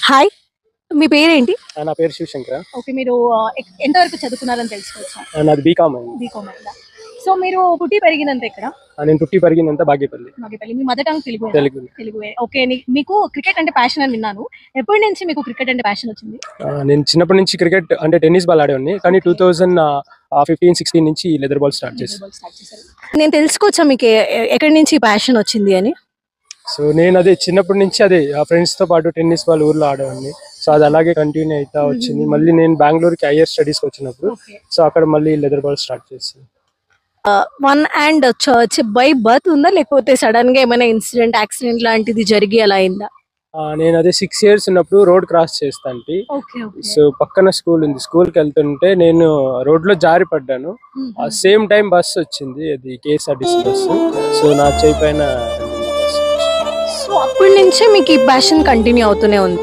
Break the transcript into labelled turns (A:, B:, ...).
A: Hi. మీ పేరేంటి?
B: నా పేరు శివశంకర్.
A: ఓకే. మీరు ఎంత వరకు చదువుకున్నారని తెలుసుకోవచ్చా?
B: నాది బీకామ్ అండి.
A: బీకామ్ అయిందా? సో మీరు పుట్టి పెరిగినంత ఎక్కడ?
B: నేను పుట్టి పెరిగిందంతా బాగేపల్లి.
A: బాగేపల్లి. మీ మదర్ టంగ్ తెలుగు?
B: తెలుగు.
A: తెలుగువే. ఓకే. మీకు క్రికెట్ అంటే ప్యాషన్ అని విన్నాను. ఎప్పటి నుంచి మీకు క్రికెట్ అంటే ప్యాషన్ వచ్చింది?
B: నేను చిన్నప్పటి నుంచి క్రికెట్ అంటే టెన్నిస్ బాల్ ఆడేవాడిని. కానీ 2015-16 నుంచి లెదర్ బాల్ స్టార్ట్ చేశాను.
A: నేను తెలుసుకోవచ్చా మీకు ఎక్కడి నుంచి ప్యాషన్ వచ్చింది అని?
B: సో నేను అదే చిన్నప్పటి నుంచి ఫ్రెండ్స్ తో పాటు టెన్నిస్ బాల్ ఊర్లో ఆడేవాడిని. సో అది అలాగే కంటిన్యూ అవుతా వచ్చింది. మళ్ళీ నేను బెంగళూరుకి హైయర్ స్టడీస్ కి వచ్చినప్పుడు సో అక్కడ మళ్ళీ లెదర్ బాల్ స్టార్ట్ చేశాను.
A: One and church by birth ఉందా, లేకపోతే సడన్ గా ఏమైనా ఇన్సిడెంట్ యాక్సిడెంట్ లాంటిది జరిగి అలా అయిందా?
B: నేను అదే 6 years ఉన్నప్పుడు రోడ్ క్రాస్ చేస్తాంటి. సో పక్కన స్కూల్ ఉంది. స్కూల్ కి వెళ్తుంటే నేను రోడ్ లో జారి పడ్డాను. ఆ సేమ్ టైం బస్ వచ్చింది, అది KSRTC బస్సు. సో నా చేయి పైన.
A: సో అప్పటి నుంచే మీకు ఈ ప్యాషన్ కంటిన్యూ అవుతూనే ఉంది?